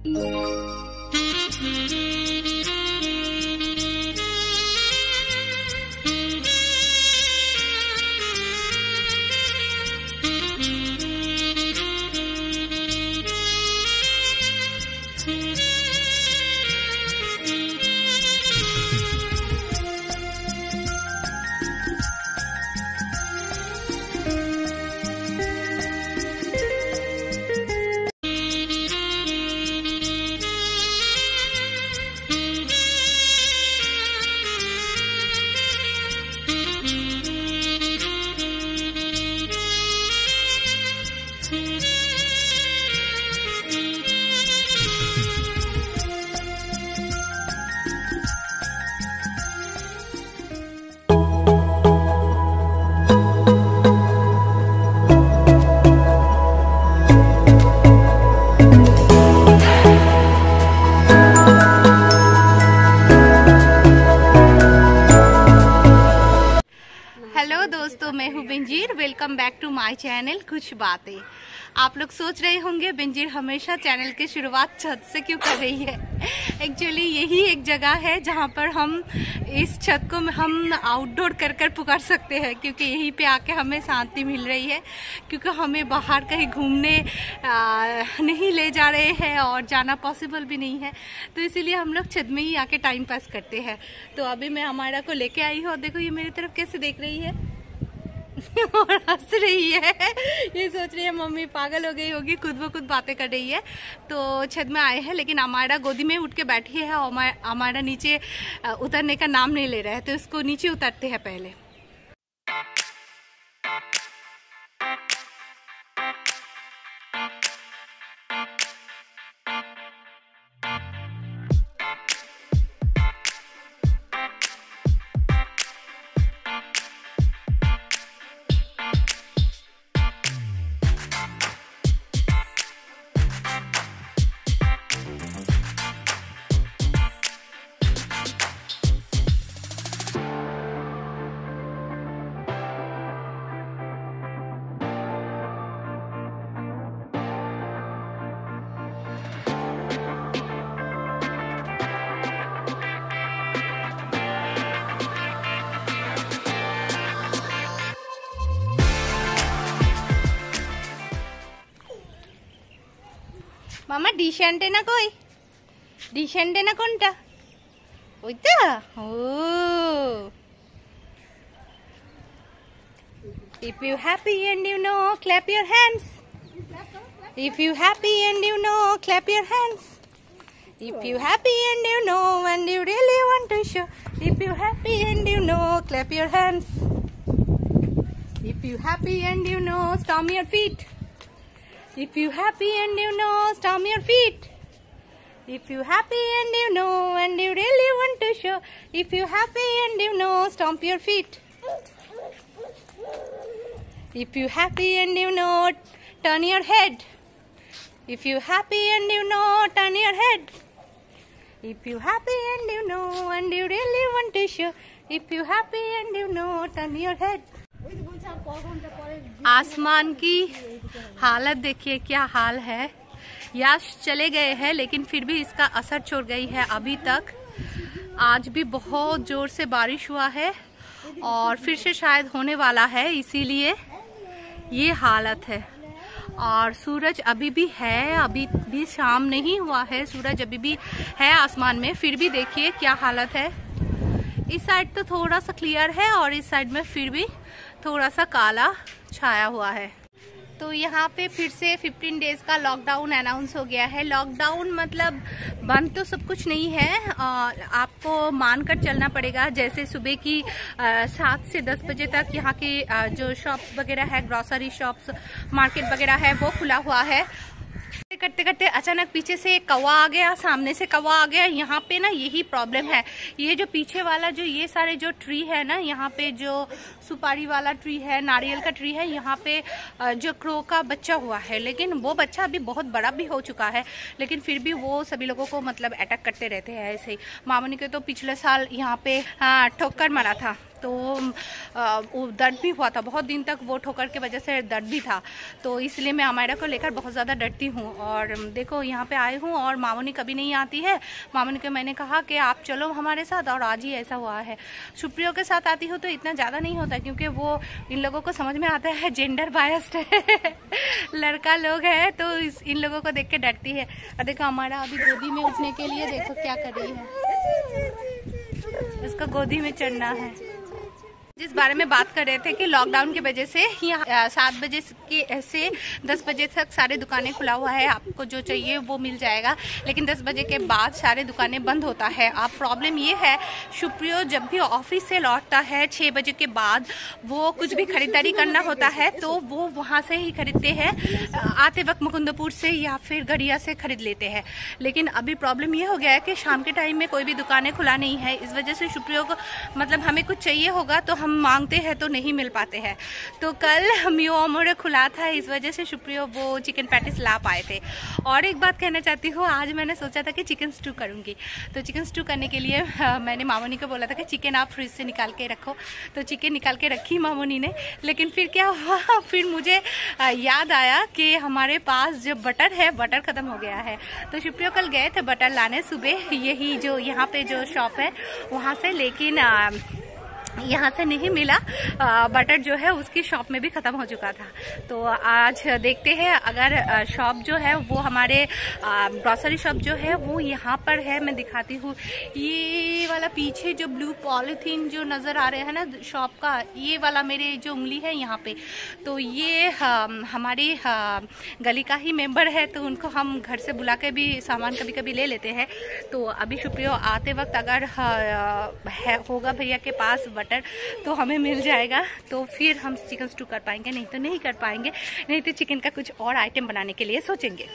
Hello दोस्तों, मैं हूँ Binjeer. Welcome back to my channel कुछ बातें। आप लोग सोच रहे होंगे बिंजीर हमेशा चैनल की शुरुआत छत से क्यों कर रही है। एक्चुअली यही एक जगह है जहाँ पर हम इस छत को हम आउटडोर कर पुकार सकते हैं, क्योंकि यहीं पे आके हमें शांति मिल रही है। क्योंकि हमें बाहर कहीं घूमने नहीं ले जा रहे हैं और जाना पॉसिबल भी नहीं है, तो इसीलिए हम लोग छत में ही आके टाइम पास करते हैं। तो अभी मैं हमारा को लेके आई हूँ, देखो ये मेरी तरफ कैसे देख रही है और हंस रही है। ये सोच रही है मम्मी पागल हो गई होगी, खुद ब खुद बातें कर रही है। तो छत में आए हैं, लेकिन हमारा गोदी में उठ के बैठी है और हमारा नीचे उतरने का नाम नहीं ले रहा है, तो इसको नीचे उतरते हैं पहले। মামা ডিশ অ্যান্টেনা কই? ডিশ অ্যান্টেনা কোনটা? ওইটা? ও, if you happy and you know, clap your hands. If you happy and you know, clap your hands. If you happy and you know and you really want to show, if you happy and you know, clap your hands. If you happy and you know, stomp your feet. If you happy and you know, stomp your feet. If you happy and you know and you really want to show, if you happy and you know, stomp your feet. If you happy and you know, turn your head. If you happy and you know, turn your head. If you happy and you know and you really want to show, if you happy and you know, turn your head. आसमान की हालत देखिए क्या हाल है। याश चले गए हैं, लेकिन फिर भी इसका असर छोड़ गई है अभी तक। आज भी बहुत जोर से बारिश हुआ है और फिर से शायद होने वाला है, इसीलिए ये हालत है। और सूरज अभी भी है, अभी भी शाम नहीं हुआ है, सूरज अभी भी है आसमान में, फिर भी देखिए क्या हालत है। इस साइड तो थोड़ा सा क्लियर है और इस साइड में फिर भी थोड़ा सा काला छाया हुआ है। तो यहाँ पे फिर से 15 डेज का लॉकडाउन अनाउंस हो गया है। लॉकडाउन मतलब बंद तो सब कुछ नहीं है, आपको मानकर चलना पड़ेगा। जैसे सुबह की 7 से 10 बजे तक यहाँ के जो शॉप्स वगैरह है, ग्रोसरी शॉप्स, मार्केट वगैरह है, वो खुला हुआ है। करते करते अचानक पीछे से कौवा आ गया, सामने से कौवा आ गया। यहाँ पे ना यही प्रॉब्लम है। ये जो पीछे वाला जो ये सारे जो ट्री है ना, यहाँ पे जो सुपारी वाला ट्री है, नारियल का ट्री है, यहाँ पे जो क्रो का बच्चा हुआ है, लेकिन वो बच्चा अभी बहुत बड़ा भी हो चुका है, लेकिन फिर भी वो सभी लोगों को मतलब अटैक करते रहते हैं ऐसे ही। मामूनी के तो पिछले साल यहाँ पे ठोकर मारा था, तो वो दर्द भी हुआ था, बहुत दिन तक वो ठोकर के वजह से दर्द भी था। तो इसलिए मैं अमायरा को लेकर बहुत ज़्यादा डरती हूँ। और देखो यहाँ पे आई हूँ और मामोनी कभी नहीं आती है। मामोनी को मैंने कहा कि आप चलो हमारे साथ, और आज ही ऐसा हुआ है। सुप्रियो के साथ आती हूँ तो इतना ज़्यादा नहीं होता, क्योंकि वो इन लोगों को समझ में आता है जेंडर बायस्ड है लड़का लोग है तो इन लोगों को देख के डरती है। और देखो हमारा अभी गोदी में उठने के लिए देखो क्या कर रही है, इसको गोदी में चढ़ना है। जिस बारे में बात कर रहे थे कि लॉकडाउन की वजह से यहाँ 7 बजे से 10 बजे तक सारे दुकानें खुला हुआ है, आपको जो चाहिए वो मिल जाएगा। लेकिन 10 बजे के बाद सारे दुकानें बंद होता है। अब प्रॉब्लम ये है, सुप्रियो जब भी ऑफिस से लौटता है 6 बजे के बाद, वो कुछ भी खरीदारी करना होता है तो वो वहाँ से ही खरीदते हैं, आते वक्त मुकुंदपुर से या फिर गड़िया से खरीद लेते हैं। लेकिन अभी प्रॉब्लम ये हो गया है कि शाम के टाइम में कोई भी दुकानें खुला नहीं है। इस वजह से सुप्रियो को मतलब हमें कुछ चाहिए होगा तो हम मांगते हैं तो नहीं मिल पाते हैं। तो कल मियो अमोरे खुला था, इस वजह से सुप्रियो वो चिकन पैटिस ला पाए थे। और एक बात कहना चाहती हूँ, आज मैंने सोचा था कि चिकन स्टू करूँगी। तो चिकन स्टू करने के लिए मैंने मामोनी को बोला था कि चिकन आप फ्रिज से निकाल के रखो। तो चिकन निकाल के रखी मामोनी ने। लेकिन फिर क्या हुआ, फिर मुझे याद आया कि हमारे पास जो बटर है, बटर ख़त्म हो गया है। तो सुप्रियो कल गए थे बटर लाने सुबह, यही जो यहाँ पे जो शॉप है वहाँ से, लेकिन यहाँ से नहीं मिला। बटर जो है उसकी शॉप में भी ख़त्म हो चुका था। तो आज देखते हैं, अगर शॉप जो है वो हमारे ग्रॉसरी शॉप जो है वो यहाँ पर है। मैं दिखाती हूँ, ये वाला पीछे जो ब्लू पॉलीथीन जो नज़र आ रहे हैं ना शॉप का, ये वाला मेरे जो उंगली है यहाँ पे, तो ये हमारी गली का ही मेंबर है। तो उनको हम घर से बुला के भी सामान कभी कभी ले लेते हैं। तो अभी सुप्रियो आते वक्त अगर होगा भैया के पास बटर तो हमें मिल जाएगा, तो फिर हम चिकन स्टू कर पाएंगे, नहीं तो नहीं कर पाएंगे। नहीं तो चिकन का कुछ और आइटम बनाने के लिए सोचेंगे।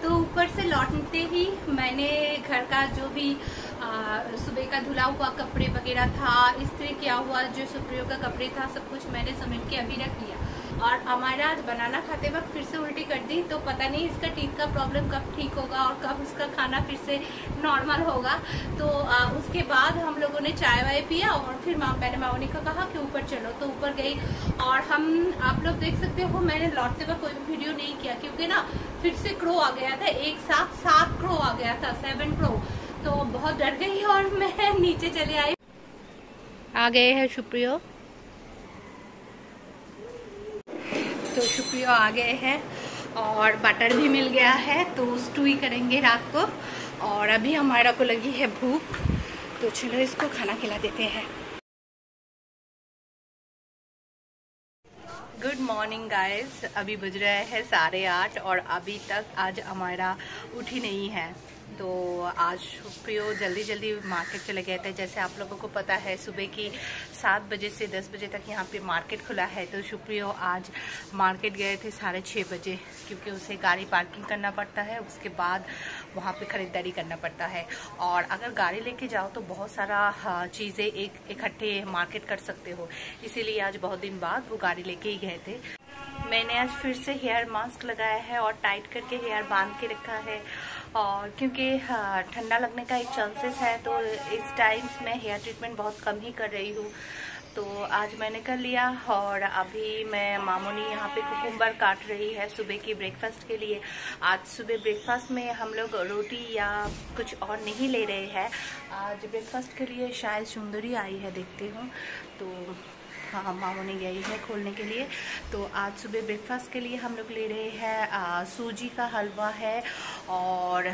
ऊपर से लौटते ही मैंने घर का जो भी सुबह का धुला हुआ कपड़े वगैरह था, इस्त्री किया हुआ जो सुप्रियो का कपड़े था, सब कुछ मैंने समेट के अभी रख लिया। और हमारा आज बनाना खाते वक्त फिर से उल्टी कर दी। तो पता नहीं इसका टीथ का प्रॉब्लम कब ठीक होगा और कब उसका खाना फिर से नॉर्मल होगा। तो उसके बाद हम लोगों ने चाय वाय पिया और फिर मैंने मामोनी को कहा कि ऊपर चलो, तो ऊपर गई। और आप लोग देख सकते हो, मैंने लौटते वक्त कोई भी वीडियो नहीं किया, क्योंकि ना फिर से क्रो आ गया था, एक साथ 7 क्रो आ गया था, 7 क्रो। तो बहुत डर गई और मैं नीचे चले आई। आ गए हैं सुप्रियो, तो सुप्रियो आ गए हैं और बटर भी मिल गया है, तो स्टू ही करेंगे रात को। और अभी हमारा को लगी है भूख, तो चलो इसको खाना खिला देते हैं। गुड मॉर्निंग गाइस, अभी बज रहे हैं 8:30 और अभी तक आज हमारा उठी नहीं है। तो आज सुप्रियो जल्दी जल्दी मार्केट चले गए थे। जैसे आप लोगों को पता है, सुबह की 7 बजे से 10 बजे तक यहाँ पे मार्केट खुला है। तो सुप्रियो आज मार्केट गए थे 6:30 बजे, क्योंकि उसे गाड़ी पार्किंग करना पड़ता है, उसके बाद वहाँ पे ख़रीदारी करना पड़ता है। और अगर गाड़ी लेके जाओ तो बहुत सारा चीज़ें इकट्ठे मार्केट कर सकते हो, इसीलिए आज बहुत दिन बाद वो गाड़ी लेके ही गए थे। मैंने आज फिर से हेयर मास्क लगाया है और टाइट करके हेयर बांध के रखा है, और क्योंकि ठंडा लगने का एक चांसेस है, तो इस टाइम मैं हेयर ट्रीटमेंट बहुत कम ही कर रही हूँ। तो आज मैंने कर लिया। और अभी मैं मामोनी यहाँ पे कुकुम्बर काट रही है सुबह की ब्रेकफास्ट के लिए। आज सुबह ब्रेकफास्ट में हम लोग रोटी या कुछ और नहीं ले रहे हैं। आज ब्रेकफास्ट के लिए शायद सुंदरी आई है, देखती हूँ। तो हाँ मामोनी गई है खोलने के लिए। तो आज सुबह ब्रेकफास्ट के लिए हम लोग ले रहे हैं सूजी का हलवा है और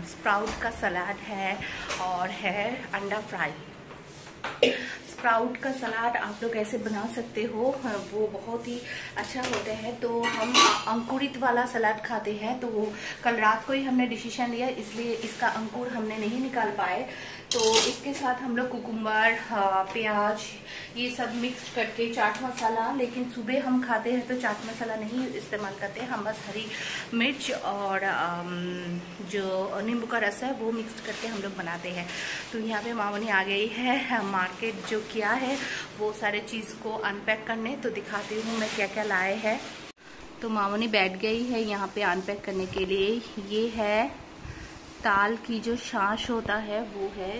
स्प्राउट का सलाद है और है अंडा फ्राई। स्प्राउट का सलाद आप लोग ऐसे बना सकते हो, वो बहुत ही अच्छा होता है। तो हम अंकुरित वाला सलाद खाते हैं, तो वो कल रात को ही हमने डिसीजन लिया, इसलिए इसका अंकुर हमने नहीं निकाल पाए। तो इसके साथ हम लोग कुकुम्बर, प्याज ये सब मिक्स करके चाट मसाला, लेकिन सुबह हम खाते हैं तो चाट मसाला नहीं इस्तेमाल करते, हम बस हरी मिर्च और जो नींबू का रस है वो मिक्स करके हम लोग बनाते हैं। तो यहाँ पे मामोनी आ गई है मार्केट जो किया है वो सारे चीज़ को अनपैक करने। तो दिखाती हूँ मैं क्या क्या लाए हैं। तो मामोनी बैठ गई है यहाँ पे अनपैक करने के लिए। ये है ताल की जो छाछ होता है वो है,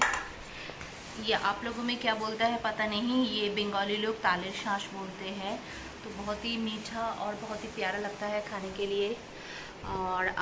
ये आप लोगों में क्या बोलता है पता नहीं, ये बंगाली लोग तालेर छाछ बोलते हैं। तो बहुत ही मीठा और बहुत ही प्यारा लगता है खाने के लिए। और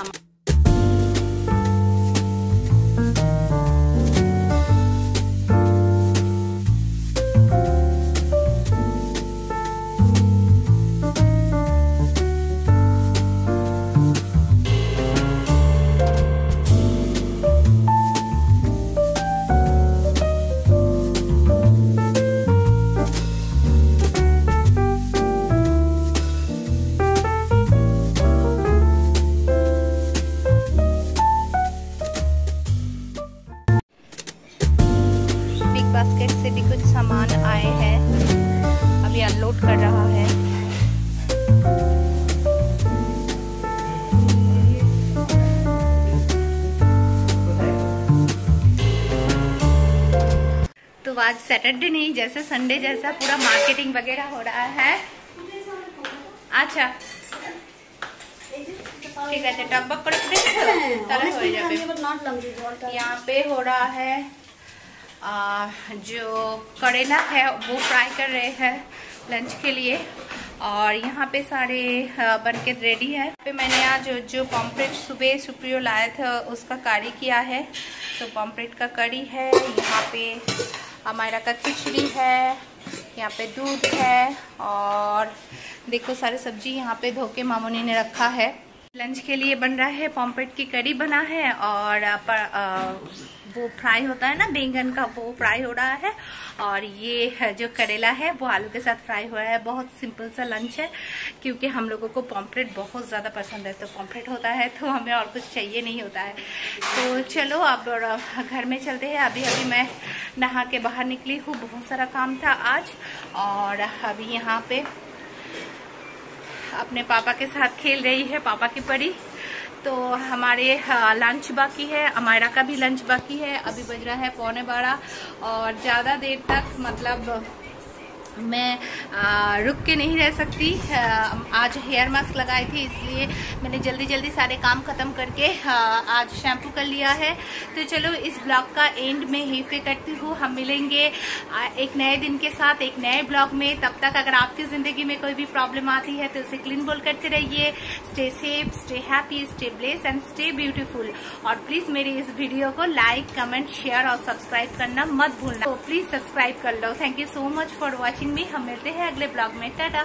बास्केट से भी कुछ सामान आए हैं, अभी अनलोड कर रहा है। तो आज सैटरडे नहीं, जैसे संडे जैसा पूरा मार्केटिंग वगैरह हो रहा है। अच्छा ठीक है, टब्बक कर यहाँ पे हो रहा है जो करेला है वो फ्राई कर रहे हैं लंच के लिए। और यहाँ पे सारे बनके रेडी है। पे मैंने आज जो पॉम्फ्रेट सुबह सुप्रियो लाया था उसका करी किया है। तो पॉम्फ्रेट का करी है, यहाँ पे हमारा का खिचड़ी है, यहाँ पे दूध है और देखो सारे सब्जी यहाँ पे धो के मामोनी ने रखा है। लंच के लिए बन रहा है, पॉम्फ्रेट की करी बना है और वो फ्राई होता है ना बैंगन का, वो फ्राई हो रहा है। और ये जो करेला है वो आलू के साथ फ्राई हो रहा है। बहुत सिंपल सा लंच है क्योंकि हम लोगों को पॉम्फ्रेट बहुत ज़्यादा पसंद है। तो पॉम्फ्रेट होता है तो हमें और कुछ चाहिए नहीं होता है। तो चलो अब घर में चलते हैं। अभी अभी मैं नहा के बाहर निकली हूँ, बहुत सारा काम था आज। और अभी यहाँ पे अपने पापा के साथ खेल रही है पापा की परी। तो हमारे लंच बाकी है, अमायरा का भी लंच बाकी है। अभी बज रहा है 11:15 और ज़्यादा देर तक मतलब मैं रुक के नहीं रह सकती। आज हेयर मास्क लगाई थी इसलिए मैंने जल्दी जल्दी सारे काम ख़त्म करके आज शैम्पू कर लिया है। तो चलो इस ब्लॉग का एंड में यहीं पे करती हूँ। हम मिलेंगे एक नए दिन के साथ एक नए ब्लॉग में। तब तक अगर आपकी ज़िंदगी में कोई भी प्रॉब्लम आती है तो उसे क्लीन बोल करते रहिए। Stay safe, stay happy, stay blessed and stay beautiful. और प्लीज़ मेरी इस वीडियो को लाइक, कमेंट, शेयर और सब्सक्राइब करना मत भूलना। तो प्लीज़ सब्सक्राइब कर लो। Thank you so much for watching. हम मिलते हैं अगले ब्लॉग में। टाटा।